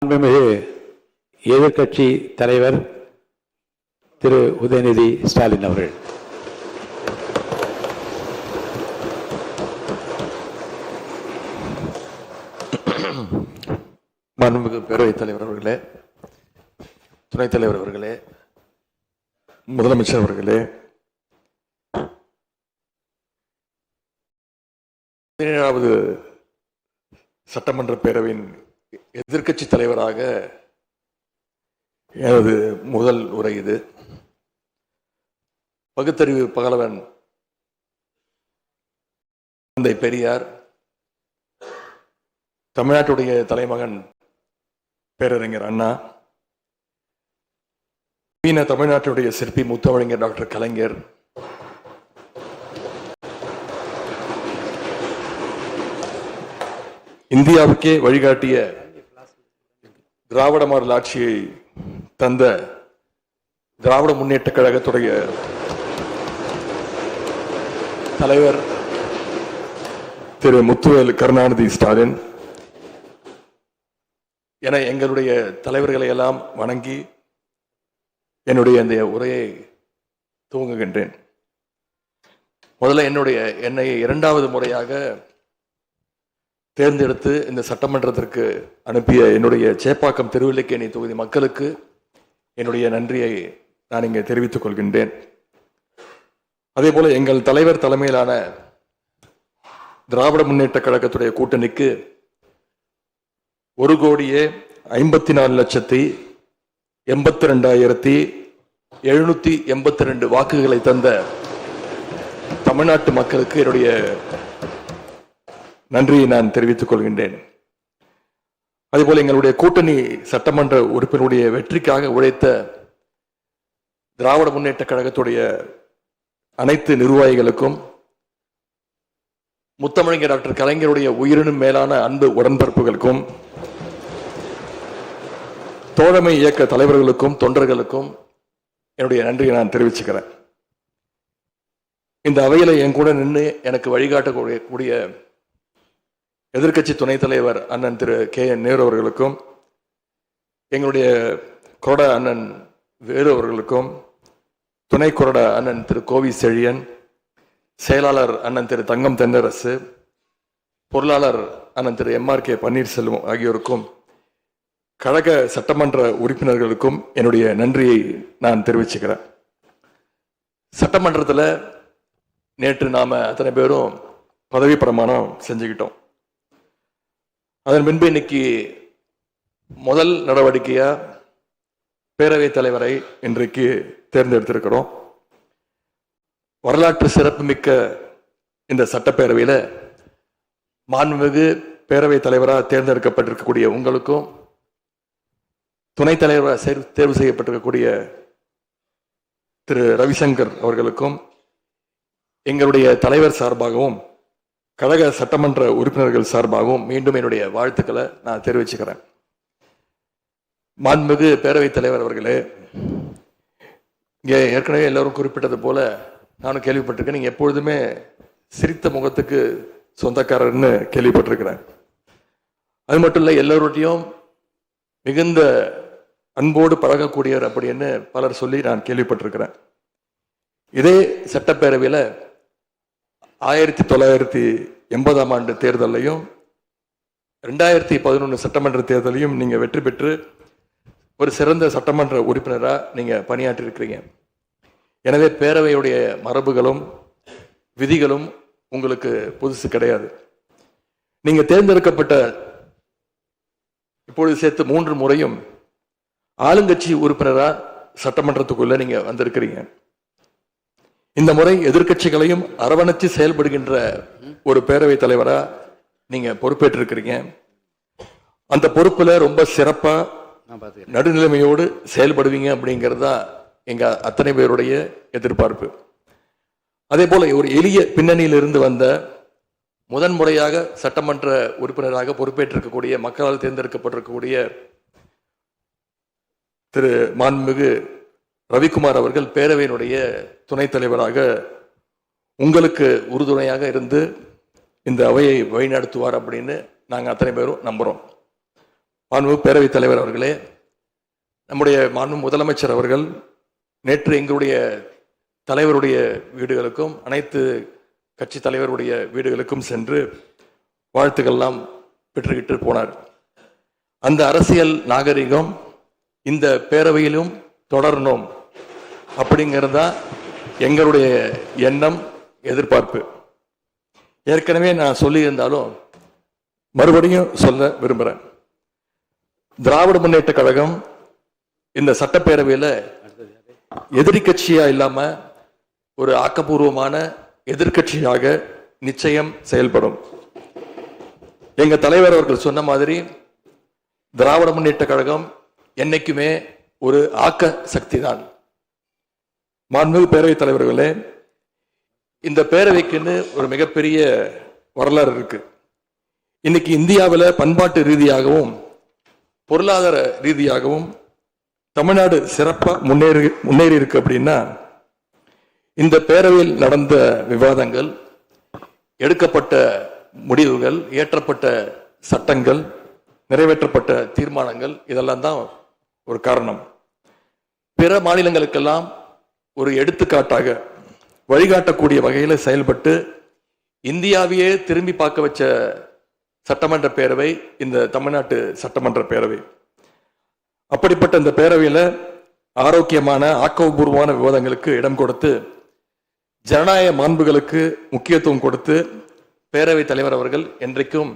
மாண்புமிகு எதிர்க்கட்சி தலைவர் திரு உதயநிதி ஸ்டாலின் அவர்கள். மாண்புமிகு பேரவைத் தலைவர் அவர்களே, துணைத் தலைவர் அவர்களே, முதலமைச்சர் அவர்களே, 17வது சட்டமன்ற பேரவையின் எதிர்க்கட்சி தலைவராக எனது முதல் உரை இது. பகுத்தறிவு பகலவன் தந்தை பெரியார், தமிழ்நாட்டுடைய தலைமகன் பேரறிஞர் அண்ணா, தமிழ்நாட்டுடைய சிற்பி முத்தமிழறிஞர் டாக்டர் கலைஞர், இந்தியாவுக்கே வழிகாட்டிய திராவிட மாடல் ஆட்சியை தந்த திராவிட முன்னேற்ற கழகத்துடைய தலைவர் திரு முத்துவேல் கருணாநிதி ஸ்டாலின் என எங்களுடைய தலைவர்களை எல்லாம் வணங்கி என்னுடைய இந்த உரையை துவங்குகின்றேன். முதல்ல என்னை 2வது முறையாக தேர்ந்தெடுத்து இந்த சட்டமன்றத்திற்கு அனுப்பிய என்னுடைய சேப்பாக்கம் திருவல்லிக்கேணி தொகுதி மக்களுக்கு என்னுடைய நன்றியை நான் இங்கே தெரிவித்துக் கொள்கின்றேன். அதே போல எங்கள் தலைவர் தலைமையிலான திராவிட முன்னேற்ற கழகத்துடைய கூட்டணிக்கு 1,52,82,782 வாக்குகளை தந்த தமிழ்நாட்டு மக்களுக்கு என்னுடைய நன்றியை நான் தெரிவித்துக் கொள்கின்றேன். அதேபோல எங்களுடைய கூட்டணி சட்டமன்ற உறுப்பினருடைய வெற்றிக்காக உழைத்த திராவிட முன்னேற்ற கழகத்துடைய அனைத்து நிர்வாகிகளுக்கும், முத்தமிழறிஞர் டாக்டர் கலைஞருடைய உயிரினும் மேலான அன்பு உடன்பிறப்புகளுக்கும், தோழமை இயக்க தலைவர்களுக்கும் தொண்டர்களுக்கும் என்னுடைய நன்றியை நான் தெரிவிச்சுக்கிறேன். இந்த அவையில என் கூட நின்று எனக்கு வழிகாட்டக்கூடிய எதிர்க்கட்சி துணைத் தலைவர் அண்ணன் திரு KN நேரு அவர்களுக்கும், எங்களுடைய கொறடா அண்ணன் வேலு அவர்களுக்கும், துணை கொறடா அண்ணன் திரு கோவி செழியன், செயலாளர் அண்ணன் திரு தங்கம் தென்னரசு, பொருளாளர் அண்ணன் திரு MRK பன்னீர்செல்வம் ஆகியோருக்கும், கழக சட்டமன்ற உறுப்பினர்களுக்கும் என்னுடைய நன்றியை நான் தெரிவிச்சுக்கிறேன். சட்டமன்றத்தில் நேற்று நாம அத்தனை பேரும் பதவி பிரமாணம் செஞ்சுக்கிட்டோம். அதன் பின்பு இன்னைக்கு முதல் நடவடிக்கையா பேரவைத் தலைவரை இன்றைக்கு தேர்ந்தெடுத்திருக்கிறோம். வரலாற்று சிறப்புமிக்க இந்த சட்டப்பேரவையில மாண்புமிகு பேரவைத் தலைவராக தேர்ந்தெடுக்கப்பட்டிருக்கக்கூடிய உங்களுக்கும், துணைத் தலைவராக தேர்வு செய்யப்பட்டிருக்கக்கூடிய திரு ரவிசங்கர் அவர்களுக்கும் எங்களுடைய தலைவர் சார்பாகவும் கழக சட்டமன்ற உறுப்பினர்கள் சார்பாகவும் மீண்டும் என்னுடைய வாழ்த்துக்களை நான் தெரிவிச்சுக்கிறேன். மாண்புமிகு பேரவைத் தலைவர் அவர்களே, இங்கே ஏற்கனவே எல்லாரும் குறிப்பிட்டது போல நானும் கேள்விப்பட்டிருக்கேன். நீங்க எப்பொழுதுமே சிரித்த முகத்துக்கு சொந்தக்காரர்னு கேள்விப்பட்டிருக்கிறேன். அது மட்டும் இல்லை, எல்லோருடையும் மிகுந்த அன்போடு பழகக்கூடியவர் அப்படின்னு பலர் சொல்லி நான் கேள்விப்பட்டிருக்கிறேன். இதே சட்டப்பேரவையில் 1980ஆம் ஆண்டு தேர்தலையும் 2011 சட்டமன்ற தேர்தலையும் நீங்க வெற்றி பெற்று ஒரு சிறந்த சட்டமன்ற உறுப்பினராக நீங்க பணியாற்றி இருக்கிறீங்க. எனவே பேரவையுடைய மரபுகளும் விதிகளும் உங்களுக்கு புதுசு கிடையாது. நீங்க தேர்ந்தெடுக்கப்பட்ட இப்பொழுது சேர்த்து 3 முறையும் ஆளுங்கட்சி உறுப்பினராக சட்டமன்றத்துக்குள்ள நீங்க வந்திருக்கிறீங்க. இந்த முறை எதிர்க்கட்சிகளையும் அரவணைச்சு செயல்படுகின்ற ஒரு பேரவைத் தலைவரா நீங்க பொறுப்பேற்றிருக்கிறீங்க. அந்த பொறுப்புல ரொம்ப சிறப்பா நடுநிலைமையோடு செயல்படுவீங்க அப்படிங்கிறது தான் எங்க அத்தனை பேருடைய எதிர்பார்ப்பு. அதே போல ஒரு எளிய பின்னணியிலிருந்து வந்த முதன்முறையாக சட்டமன்ற உறுப்பினராக பொறுப்பேற்றிருக்கக்கூடிய, மக்களால் தேர்ந்தெடுக்கப்பட்டிருக்கக்கூடிய திரு மாண்புமிகு ரவிக்குமார் அவர்கள் பேரவையினுடைய துணைத் தலைவராக உங்களுக்கு உறுதுணையாக இருந்து இந்த அவையை வழிநடத்துவார் அப்படின்னு நாங்கள் அத்தனை பேரும் நம்புகிறோம். மாண்புமிகு பேரவைத் தலைவர் அவர்களே, நம்முடைய மாண்பு முதலமைச்சர் அவர்கள் நேற்று எங்களுடைய தலைவருடைய வீடுகளுக்கும் அனைத்து கட்சி தலைவருடைய வீடுகளுக்கும் சென்று வாழ்த்துக்கள்லாம் பெற்றுக்கிட்டு போனார். அந்த அரசியல் நாகரிகம் இந்த பேரவையிலும் தொடரணும் அப்படிங்கிறதா எங்களுடைய எண்ணம், எதிர்பார்ப்பு. ஏற்கனவே நான் சொல்லியிருந்தாலும் மறுபடியும் சொல்ல விரும்புகிறேன். திராவிட முன்னேற்ற கழகம் இந்த சட்டப்பேரவையில் எதிரி கட்சியா இல்லாம ஒரு ஆக்கப்பூர்வமான எதிர்கட்சியாக நிச்சயம் செயல்படும். எங்க தலைவர் அவர்கள் சொன்ன மாதிரி திராவிட முன்னேற்ற கழகம் என்னைக்குமே ஒரு ஆக்க சக்தி தான். மாண்புமிகு பேரவைத் தலைவர்களே, இந்த பேரவைக்குன்னு ஒரு மிகப்பெரிய வரலாறு இருக்கு. இன்னைக்கு இந்தியாவில் பண்பாட்டு ரீதியாகவும் பொருளாதார ரீதியாகவும் தமிழ்நாடு சிறப்பாக முன்னேறி இருக்கு. அப்படின்னா இந்த பேரவையில் நடந்த விவாதங்கள், எடுக்கப்பட்ட முடிவுகள், இயற்றப்பட்ட சட்டங்கள், நிறைவேற்றப்பட்ட தீர்மானங்கள், இதெல்லாம் தான் ஒரு காரணம். பிற மாநிலங்களுக்கெல்லாம் ஒரு எடுத்துக்காட்டாக வழிகாட்டக்கூடிய வகையில் செயல்பட்டு இந்தியாவையே திரும்பி பார்க்க வச்ச சட்டமன்ற பேரவை இந்த தமிழ்நாட்டு சட்டமன்ற பேரவை. அப்படிப்பட்ட இந்த பேரவையில் ஆரோக்கியமான ஆக்கப்பூர்வமான விவாதங்களுக்கு இடம் கொடுத்து ஜனநாயக மாண்புகளுக்கு முக்கியத்துவம் கொடுத்து பேரவைத் தலைவர் அவர்கள் என்றைக்கும்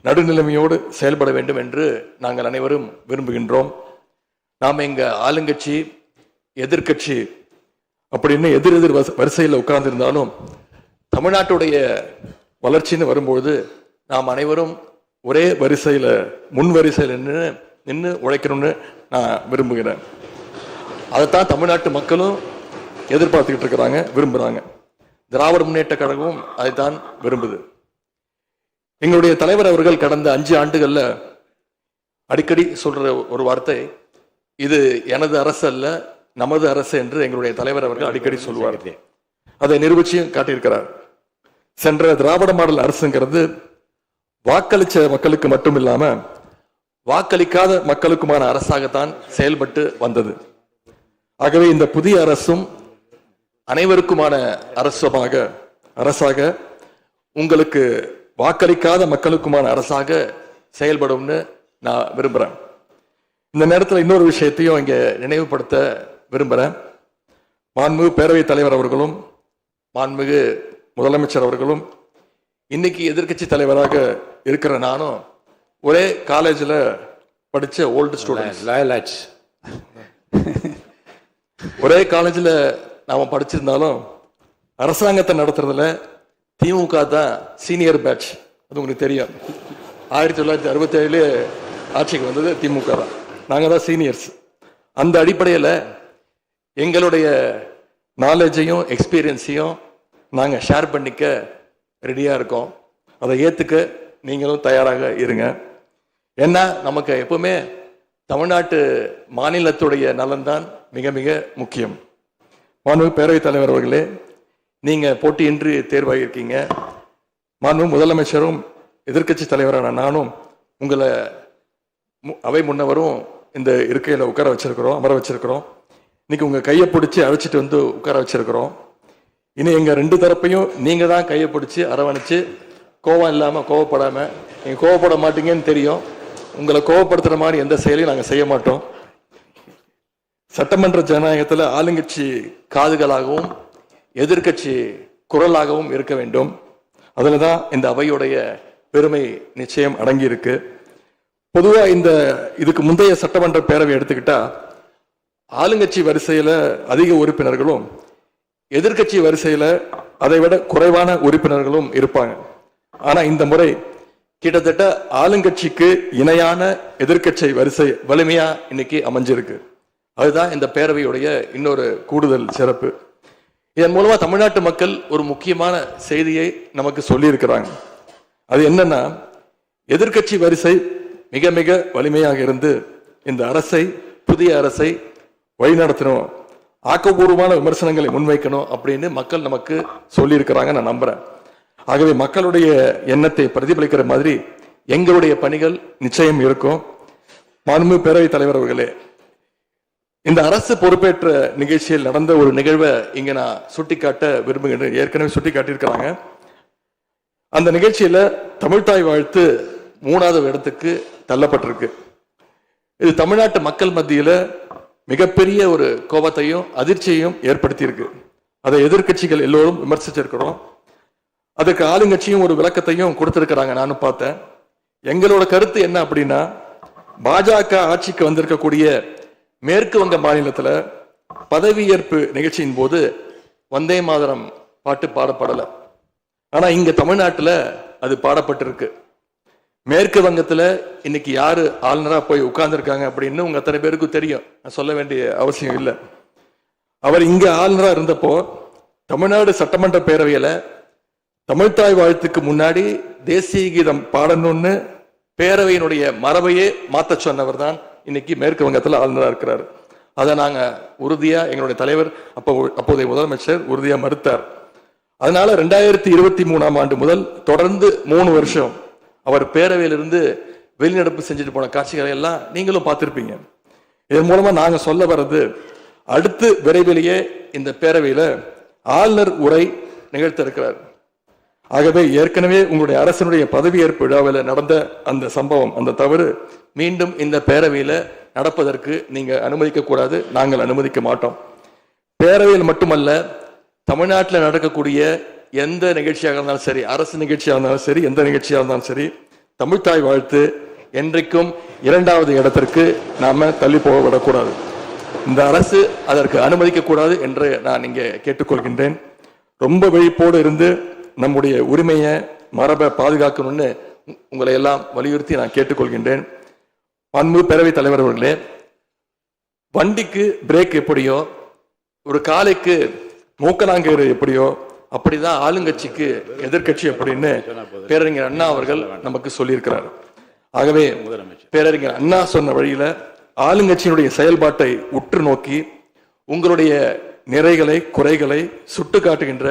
நடுநிலைமையோடு செயல்பட வேண்டும் என்று நாங்கள் அனைவரும் விரும்புகின்றோம். நாம் எங்க ஆளுங்கட்சி எதிர்கட்சி அப்படின்னு எதிர் வரிசையில் உட்கார்ந்திருந்தாலும் தமிழ்நாட்டுடைய வளர்ச்சின்னு வரும்பொழுது நாம் அனைவரும் ஒரே வரிசையில் முன் வரிசையில் நின்று உழைக்கணும்னு நான் விரும்புகிறேன். அதைத்தான் தமிழ்நாட்டு மக்களும் எதிர்பார்த்துக்கிட்டு இருக்கிறாங்க, விரும்புகிறாங்க. திராவிட முன்னேற்ற கழகமும் அதைத்தான் விரும்புது. எங்களுடைய தலைவர் அவர்கள் கடந்த 5 ஆண்டுகள்ல அடிக்கடி சொல்ற ஒரு வார்த்தை, இது எனது அரசு அல்ல நமது அரசு என்று எங்களுடைய தலைவர் அவர்கள் அடிக்கடி சொல்லுவார். அதை நிரூபிச்சும் காட்டியிருக்கிறார். சென்ற திராவிட மாடல் அரசுங்கிறது வாக்களிச்ச மக்களுக்கு மட்டும் இல்லாம வாக்களிக்காத மக்களுக்குமான அரசாகத்தான் செயல்பட்டு வந்தது. ஆகவே இந்த புதிய அரசும் அனைவருக்குமான அரசாக உங்களுக்கு வாக்களிக்காத மக்களுக்குமான அரசாக செயல்படும்னு நான் விரும்புகிறேன். இந்த நேரத்தில் இன்னொரு விஷயத்தையும் இங்கே நினைவுபடுத்த விரும்புகிறேன். மாண்புமிகு பேரவைத் தலைவர் அவர்களும் மாண்புமிகு முதலமைச்சர் அவர்களும் இன்னைக்கு எதிர்கட்சி தலைவராக இருக்கிற நானும் ஒரே காலேஜில் படித்த ஓல்டு ஸ்டூடெண்ட்ஸ். ஒரே காலேஜில் நாம் படிச்சிருந்தாலும் அரசாங்கத்தை நடத்துறதுல திமுக தான் சீனியர் பேட்ச். அது உங்களுக்கு தெரியும். 1967 ஆட்சிக்கு வந்தது திமுக தான். நாங்கள் தான் சீனியர்ஸ். அந்த அடிப்படையில் எங்களுடைய நாலேஜையும் எக்ஸ்பீரியன்ஸையும் நாங்கள் ஷேர் பண்ணிக்க ரெடியாக இருக்கோம். அதை ஏற்றுக்க நீங்களும் தயாராக இருங்க. ஏன்னா நமக்கு எப்பவுமே தமிழ்நாட்டு மாநிலத்துடைய நலன்தான் மிக மிக முக்கியம். மாண்புமிகு பேரவைத் தலைவர் அவர்களே, நீங்கள் போட்டியின்றி தேர்வாகியிருக்கீங்க. மாண்புமிகு முதலமைச்சரும் எதிர்கட்சி தலைவரான நானும் உங்களை அவை முன்னவரும் இந்த இருக்கையில் உட்கார வச்சிருக்கிறோம், அமர வச்சிருக்கிறோம். இன்னைக்கு உங்கள் கையை பிடிச்சி அழைச்சிட்டு வந்து உட்கார வச்சிருக்கிறோம். இனி எங்கள் 2 தரப்பையும் நீங்கள் தான் கையை பிடிச்சி அரவணைச்சு கோவம் இல்லாமல் கோவப்படாமல், நீங்கள் கோவப்பட மாட்டீங்கன்னு தெரியும், உங்களை கோவப்படுத்துகிற மாதிரி எந்த செயலையும் நாங்கள் செய்ய மாட்டோம். சட்டமன்ற ஜனநாயகத்தில் ஆளுங்கட்சி காதுகளாகவும் எதிர்கட்சி குரலாகவும் இருக்க வேண்டும். அதில் தான் இந்த அவையுடைய பெருமை நிச்சயம் அடங்கி இருக்கு. பொதுவாக இதுக்கு முந்தைய சட்டமன்ற பேரவை எடுத்துக்கிட்டா ஆளுங்கட்சி வரிசையில் அதிக உறுப்பினர்களும் எதிர்கட்சி வரிசையில் அதை விட குறைவான உறுப்பினர்களும் இருப்பாங்க. ஆனால் இந்த முறை கிட்டத்தட்ட ஆளுங்கட்சிக்கு இணையான எதிர்கட்சி வரிசை வலிமையா இன்னைக்கு அமைஞ்சிருக்கு. அதுதான் இந்த பேரவையுடைய இன்னொரு கூடுதல் சிறப்பு. இதன் மூலமா தமிழ்நாட்டு மக்கள் ஒரு முக்கியமான செய்தியை நமக்கு சொல்லி இருக்கிறாங்க. அது என்னன்னா, எதிர்கட்சி வரிசை மிக மிக வலிமையாக இருந்து இந்த அரசை, புதிய அரசை வழிநடத்தணும், ஆக்கப்பூர்வமான விமர்சனங்களை முன்வைக்கணும் அப்படின்னு மக்கள் நமக்கு சொல்லி இருக்கிறாங்க. நான் நம்புறேன். ஆகவே மக்களுடைய எண்ணத்தை பிரதிபலிக்கிற மாதிரி எங்களுடைய பணிகள் நிச்சயம் இருக்கும். மாண்பு பேரவைத் தலைவர் அவர்களே, இந்த அரசு பொறுப்பேற்ற நிகழ்ச்சியில் நடந்த ஒரு நிகழ்வை இங்க நான் சுட்டிக்காட்ட விரும்புகின்றேன். ஏற்கனவே சுட்டிக்காட்டியிருக்கிறாங்க. அந்த நிகழ்ச்சியில தமிழ்தாய் வாழ்த்து 3வது இடத்துக்கு தள்ளப்பட்டிருக்கு. இது தமிழ்நாட்டு மக்கள் மத்தியில மிகப்பெரிய ஒரு கோபத்தையும் அதிர்ச்சியையும் ஏற்படுத்தியிருக்கு. அதை எதிர்க்கட்சிகள் எல்லோரும் விமர்சிச்சிருக்கிறோம். அதுக்கு ஆளுங்கட்சியும் ஒரு விளக்கத்தையும் கொடுத்திருக்கிறாங்க, நானும் பார்த்தேன். எங்களோட கருத்து என்ன அப்படின்னா, பாஜக ஆட்சிக்கு வந்திருக்கக்கூடிய மேற்கு வங்க மாநிலத்துல பதவியேற்பு நிகழ்ச்சியின் போது வந்தே மாதரம் பாட்டு பாடப்படலை. ஆனா இங்க தமிழ்நாட்டுல அது பாடப்பட்டிருக்கு. மேற்கு வங்கத்துல இன்னைக்கு யாரு ஆளுநரா போய் உட்கார்ந்துருக்காங்க அப்படின்னு உங்க அத்தனை பேருக்கும் தெரியும், நான் சொல்ல வேண்டிய அவசியம் இல்லை. அவர் இங்க ஆளுநரா இருந்தப்போ தமிழ்நாடு சட்டமன்ற பேரவையில தமிழ்தாய் வாழ்த்துக்கு முன்னாடி தேசிய கீதம் பாடணும்னு பேரவையினுடைய மரபையே மாத்த சொன்னவர் தான் இன்னைக்கு மேற்கு வங்கத்துல ஆளுநரா இருக்கிறார். அதை நாங்க உறுதியா, எங்களுடைய தலைவர் அப்போதைய முதலமைச்சர் உறுதியா மறுத்தார். அதனால 2023ஆம் ஆண்டு முதல் தொடர்ந்து 3 வருஷம் அவர் பேரவையிலிருந்து வெளிநடப்பு செஞ்சுட்டு போன காட்சிகளை எல்லாம் நீங்களும் பார்த்திருப்பீங்க. இதன் மூலமா நாங்க சொல்ல வர்றது, அடுத்து விரைவிலேயே இந்த பேரவையில ஆளுநர் உரை நிகழ்த்த இருக்கிறார். ஆகவே ஏற்கனவே உங்களுடைய அரசனுடைய பதவியேற்பு விழாவில் நடந்த அந்த சம்பவம், அந்த தவறு மீண்டும் இந்த பேரவையில நடப்பதற்கு நீங்க அனுமதிக்க கூடாது, நாங்கள் அனுமதிக்க மாட்டோம். பேரவையில் மட்டுமல்ல, தமிழ்நாட்டில் நடக்கக்கூடிய எந்த நிகழ்ச்சியாக இருந்தாலும் சரி, அரசு நிகழ்ச்சியாக இருந்தாலும் சரி, எந்த நிகழ்ச்சியாக இருந்தாலும் சரி, தமிழ்தாய் வாழ்த்து என்றைக்கும் 2வது இடத்திற்கு நாம தள்ளி போக விடக்கூடாது. இந்த அரசு அதற்கு அனுமதிக்க கூடாது என்று நான் இங்கே கேட்டுக்கொள்கின்றேன். ரொம்ப விழிப்போடு இருந்து நம்முடைய உரிமையை, மரபை பாதுகாக்கணும்னு உங்களை எல்லாம் வலியுறுத்தி நான் கேட்டுக்கொள்கின்றேன். அன்பு பேரவைத் தலைவர் அவர்களே, வண்டிக்கு பிரேக் எப்படியோ, ஒரு காலைக்கு மூக்கனாங்கயிறு எப்படியோ, அப்படிதான் ஆளுங்கட்சிக்கு எதிர்கட்சி அப்படின்னு பேரறிஞர் அண்ணா அவர்கள் நமக்கு சொல்லியிருக்கிறார். ஆகவே பேரறிஞர் அண்ணா சொன்ன வழியில ஆளுங்கட்சியினுடைய செயல்பாட்டை உற்று நோக்கி உங்களுடைய நிறைகளை, குறைகளை சுட்டு காட்டுகின்ற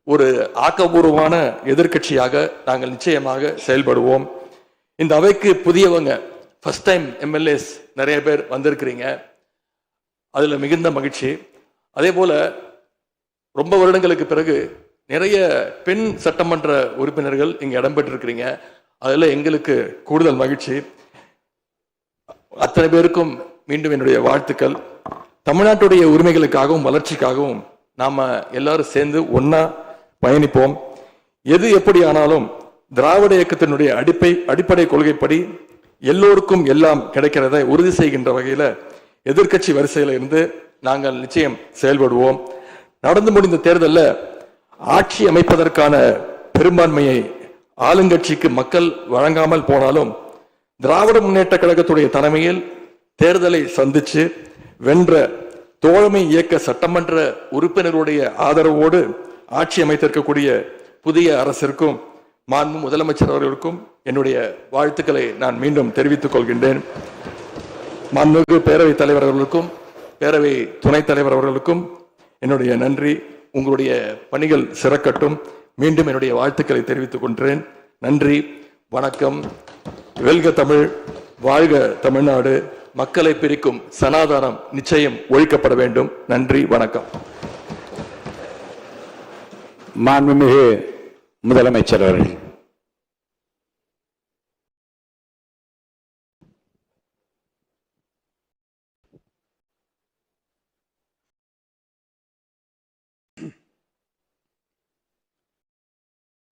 ஒரு ஆக்கப்பூர்வமான எதிர்கட்சியாக நாங்கள் நிச்சயமாக செயல்படுவோம். இந்த அவைக்கு புதியவங்க, ஃபர்ஸ்ட் டைம் எம்எல்ஏஸ் நிறைய பேர் வந்திருக்கிறீங்க, அதுல மிகுந்த மகிழ்ச்சி. அதே போல ரொம்ப வருடங்களுக்கு பிறகு நிறைய பெண் சட்டமன்ற உறுப்பினர்கள் இங்க இடம்பெற்றிருக்கிறீங்க, அதுல எங்களுக்கு கூடுதல் மகிழ்ச்சி. அத்தனை பேருக்கும் மீண்டும் என்னுடைய வாழ்த்துக்கள். தமிழ்நாட்டுடைய உரிமைகளுக்காகவும் வளர்ச்சிக்காகவும் நாம எல்லாரும் சேர்ந்து ஒன்னா பயணிப்போம். எது எப்படி ஆனாலும் திராவிட இயக்கத்தினுடைய அடிப்படை கொள்கைப்படி எல்லோருக்கும் எல்லாம் கிடைக்கிறதை உறுதி செய்கின்ற வகையில எதிர்க்கட்சி வரிசையில இருந்து நாங்கள் நிச்சயம் செயல்படுவோம். நடந்து முடிந்த தேர்தலில் ஆட்சி அமைப்பதற்கான பெரும்பான்மையை ஆளுங்கட்சிக்கு மக்கள் வழங்காமல் போனாலும் திராவிட முன்னேற்ற கழகத்துடைய தலைமையில் தேர்தலை சந்திச்சு வென்ற தோழமை இயக்க சட்டமன்ற உறுப்பினருடைய ஆதரவோடு ஆட்சி அமைத்திருக்கக்கூடிய புதிய அரசிற்கும் மாண்பு முதலமைச்சர் அவர்களுக்கும் என்னுடைய வாழ்த்துக்களை நான் மீண்டும் தெரிவித்துக் கொள்கின்றேன். மாண்புமிகு பேரவைத் தலைவர் அவர்களுக்கும் பேரவை துணைத் தலைவர் அவர்களுக்கும் என்னுடைய நன்றி. உங்களுடைய பணிகள் சிறக்கட்டும். மீண்டும் என்னுடைய வாழ்த்துக்களை தெரிவித்துக் கொள்கிறேன். நன்றி, வணக்கம். வெல்க தமிழ், வாழ்க தமிழ்நாடு. மக்களை பிரிக்கும் சனாதானம் நிச்சயம் ஒழிக்கப்பட வேண்டும். நன்றி, வணக்கம். மாண்புமிகு முதலமைச்சர் அவர்கள்.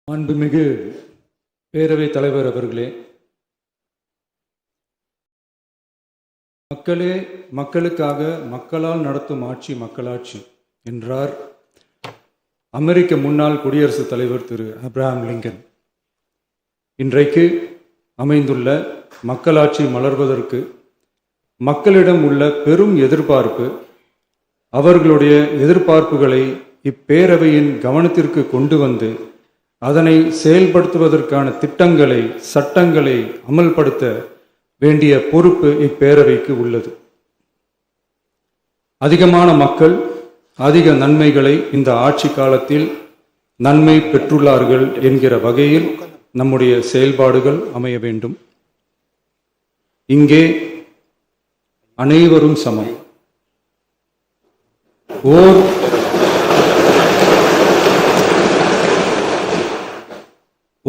மாண்புமிகு பேரவைத் தலைவர் அவர்களே, மக்களே மக்களுக்காக, மக்களால் நடத்தும் ஆட்சி மக்களாட்சி என்றார் அமெரிக்க முன்னாள் குடியரசுத் தலைவர் திரு ஆப்ரஹாம் லிங்கன். இன்றைக்கு அமைந்துள்ள மக்களாட்சி மலர்வதற்கு மக்களிடம் உள்ள பெரும் எதிர்பார்ப்பு, அவர்களுடைய எதிர்பார்ப்புகளை இப்பேரவையின் கவனத்திற்கு கொண்டு வந்து அதனை செயல்படுத்துவதற்கான திட்டங்களை, சட்டங்களை அமல்படுத்த வேண்டிய பொறுப்பு இப்பேரவைக்கு உள்ளது. அதிகமான மக்கள் அதிக நன்மைகளை இந்த ஆட்சி காலத்தில் நன்மை பெற்றுள்ளார்கள் என்கிற வகையில் நம்முடைய செயல்பாடுகள் அமைய வேண்டும். இங்கே அனைவரும் சமம்.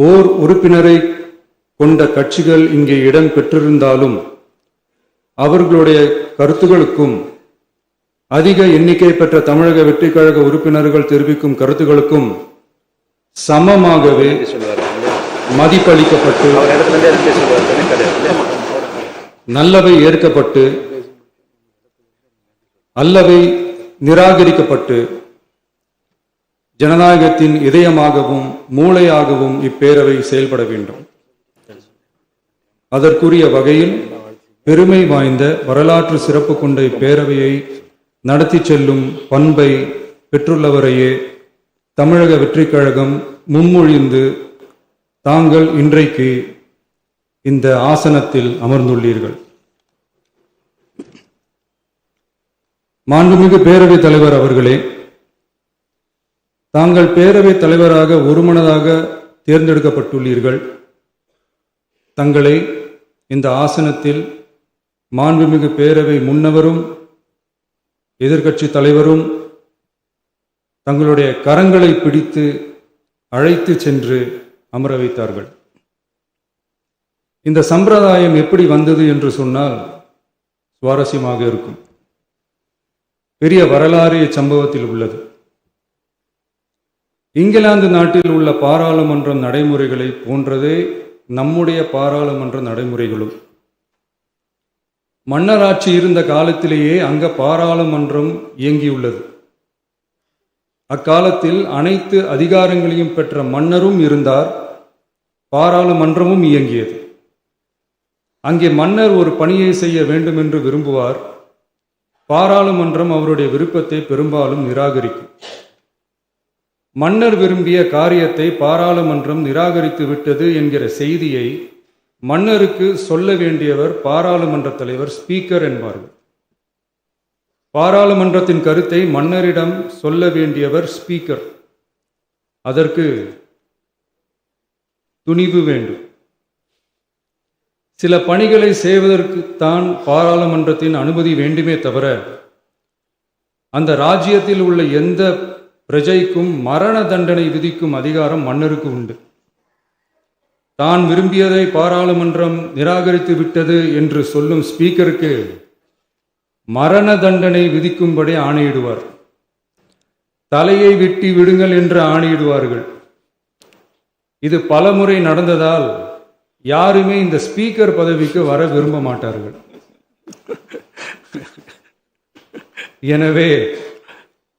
ஓர் உறுப்பினரை கொண்ட கட்சிகள் இங்கே இடம் பெற்றிருந்தாலும் அவர்களுடைய கருத்துகளுக்கும் அதிக எண்ணிக்கை பெற்ற தமிழக வெற்றிக் கழக உறுப்பினர்கள் தெரிவிக்கும் கருத்துகளுக்கும் சமமாகவே மதிப்பளிக்கப்பட்டு நல்லவை ஏற்கப்பட்டு அல்லவை நிராகரிக்கப்பட்டு ஜனநாயகத்தின் இதயமாகவும் மூளையாகவும் இப்பேரவை செயல்பட வேண்டும். அதற்குரிய வகையில் பெருமை வாய்ந்த வரலாற்று சிறப்பு கொண்ட இப்பேரவையை நடத்தி செல்லும் பண்பை பெற்றுள்ளவரையே தமிழக வெற்றிக் கழகம் முன்மொழிந்து தாங்கள் இன்றைக்கு இந்த ஆசனத்தில் அமர்ந்துள்ளீர்கள். மாண்புமிகு பேரவைத் தலைவர் அவர்களே, தாங்கள் பேரவைத் தலைவராக ஒருமனதாக தேர்ந்தெடுக்கப்பட்டுள்ளீர்கள். தங்களை இந்த ஆசனத்தில் மாண்புமிகு பேரவை முன்னவரும் எதிர்க்கட்சி தலைவரும் தங்களுடைய கரங்களை பிடித்து அழைத்து சென்று அமர வைத்தார்கள். இந்த சம்பிரதாயம் எப்படி வந்தது என்று சொன்னால் சுவாரஸ்யமாக இருக்கும். பெரிய வரலாறு சம்பவத்தில் உள்ளது. இங்கிலாந்து நாட்டில் உள்ள பாராளுமன்ற நடைமுறைகளை போன்றதே நம்முடைய பாராளுமன்ற நடைமுறைகளும். மன்னராட்சி இருந்த காலத்திலேயே அங்க பாராளுமன்றம் இயங்கியுள்ளது. அக்காலத்தில் அனைத்து அதிகாரங்களையும் பெற்ற மன்னரும் இருந்தார், பாராளுமன்றமும் இயங்கியது. அங்கே மன்னர் ஒரு பணியை செய்ய வேண்டும் என்று விரும்புவார். பாராளுமன்றம் அவருடைய விருப்பத்தை பெரும்பாலும் நிராகரிக்கும். மன்னர் விரும்பிய காரியத்தை பாராளுமன்றம் நிராகரித்து விட்டது என்கிற செய்தியை மன்னருக்கு சொல்ல வேண்டியவர் பாராளுமன்ற தலைவர், ஸ்பீக்கர் என்பார்கள். பாராளுமன்றத்தின் கருத்தை மன்னரிடம் சொல்ல வேண்டியவர் ஸ்பீக்கர். அதற்கு துணிவு வேண்டும். சில பணிகளை செய்வதற்குத்தான் பாராளுமன்றத்தின் அனுமதி வேண்டுமே தவிர அந்த ராஜ்யத்தில் உள்ள எந்த பிரஜைக்கும் மரண தண்டனை விதிக்கும் அதிகாரம் மன்னருக்கு உண்டு. தான் விரும்பியதை பாராளுமன்றம் நிராகரித்து விட்டது என்று சொல்லும் ஸ்பீக்கருக்கு மரண தண்டனை விதிக்கும்படி ஆணையிடுவார். தலையை வெட்டி விடுங்கள் என்று ஆணையிடுவார்கள். இது பலமுறை நடந்ததால் யாருமே இந்த ஸ்பீக்கர் பதவிக்கு வர விரும்ப மாட்டார்கள். எனவே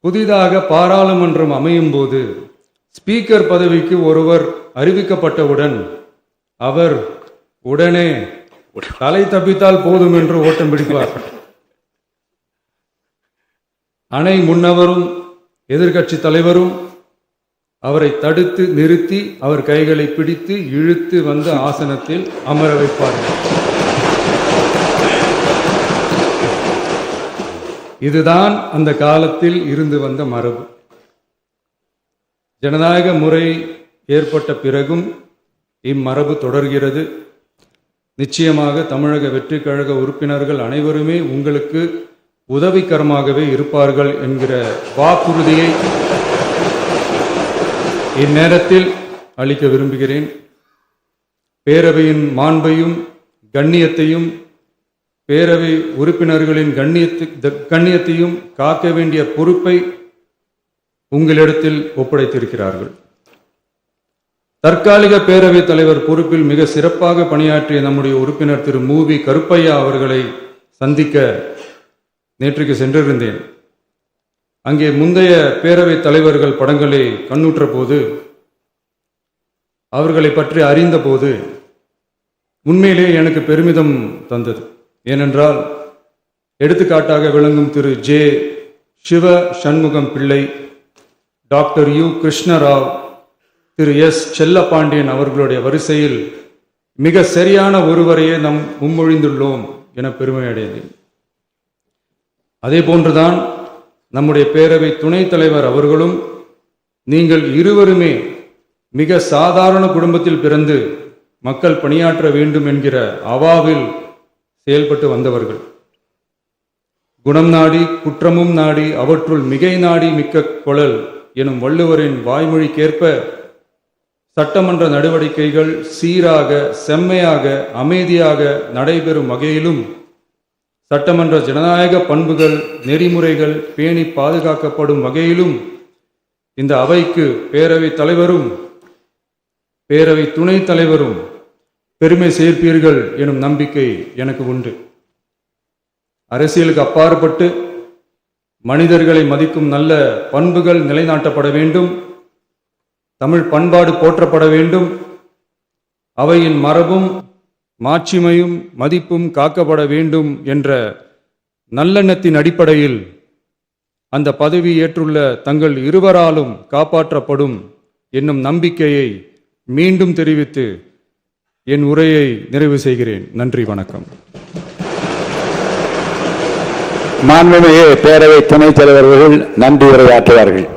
புதிதாக பாராளுமன்றம் அமையும் போது ஸ்பீக்கர் பதவிக்கு ஒருவர் அறிவிக்கப்பட்டவுடன் அவர் உடனே தலை தப்பித்தால் போதும் என்று ஓட்டம் பிடிப்பார். அணை முன்னவரும் எதிர்க்கட்சி தலைவரும் அவரை தடுத்து நிறுத்தி அவர் கைகளை பிடித்து இழுத்து வந்து ஆசனத்தில் அமர வைப்பார்கள். இதுதான் அந்த காலத்தில் இருந்து வந்த மரபு. ஜனநாயக முறை ஏற்பட்ட பிறகும் இம்மரபு தொடர்கிறது. நிச்சயமாக தமிழக வெற்றிக் கழக உறுப்பினர்கள் அனைவருமே உங்களுக்கு உதவிகரமாகவே இருப்பார்கள் என்கிற வாக்குறுதியை இந்நேரத்தில் அளிக்க விரும்புகிறேன். பேரவையின் மாண்பையும் கண்ணியத்தையும் பேரவை உறுப்பினர்களின் கண்ணியத்தையும் காக்க வேண்டிய பொறுப்பை உங்களிடத்தில் ஒப்படைத்திருக்கிறார்கள். தற்காலிக பேரவைத் தலைவர் பொறுப்பில் மிக சிறப்பாக பணியாற்றிய நம்முடைய உறுப்பினர் திரு மூவி கருப்பையா அவர்களை சந்திக்க நேற்றுக்கு சென்றிருந்தேன். அங்கே முந்தைய பேரவைத் தலைவர்கள் படங்களை கண்ணுற்ற போது, அவர்களை பற்றி அறிந்த போது உண்மையிலே எனக்கு பெருமிதம் தந்தது. ஏனென்றால் எடுத்துக்காட்டாக விளங்கும் திரு ஜே சிவ சண்முகம் பிள்ளை, டாக்டர் யு கிருஷ்ணராவ், திரு எஸ் செல்லப்பாண்டியன் அவர்களுடைய வரிசையில் மிக சரியான ஒருவரையே நாம் முன்மொழிந்துள்ளோம் என பெருமை அடைந்தேன். அதே போன்றுதான் நம்முடைய பேரவை துணைத் தலைவர் அவர்களும் நீங்கள் இருவருமே மிக சாதாரண குடும்பத்தில் பிறந்து மக்கள் பணியாற்ற வேண்டும் என்கிற அவாவில் செயல்பட்டு வந்தவர்கள். குணம் நாடி குற்றமும் நாடி அவற்றுள் மிகை நாடி மிக்க கொளல் எனும் வள்ளுவரின் வாய்மொழிக்கேற்ப சட்டமன்ற நடவடிக்கைகள் சீராக செம்மையாக அமைதியாக நடைபெறும் வகையிலும் சட்டமன்ற ஜனநாயக பண்புகள் நெறிமுறைகள் பேணி பாதுகாக்கப்படும் வகையிலும் இந்த அவைக்கு பேரவைத் தலைவரும் பேரவை துணைத் தலைவரும் பெருமை சேர்ப்பீர்கள் எனும் நம்பிக்கை எனக்கு உண்டு. அரசியலுக்கு அப்பாற்பட்டு மனிதர்களை மதிக்கும் நல்ல பண்புகள் நிலைநாட்டப்பட வேண்டும். தமிழ் பண்பாடு போற்றப்பட வேண்டும். அவையின் மரபும் மாட்சிமையும் மதிப்பும் காக்கப்பட வேண்டும் என்ற நல்லெண்ணத்தின் அடிப்படையில் அந்த பதவி ஏற்றுள்ள தங்கள் இருவராலும் காப்பாற்றப்படும் என்னும் நம்பிக்கையை மீண்டும் தெரிவித்து என் உரையை நிறைவு செய்கிறேன். நன்றி, வணக்கம். மாண்புமிகு பேரவை துணைத் தலைவர்கள் நன்றி உரையாற்றுவார்கள்.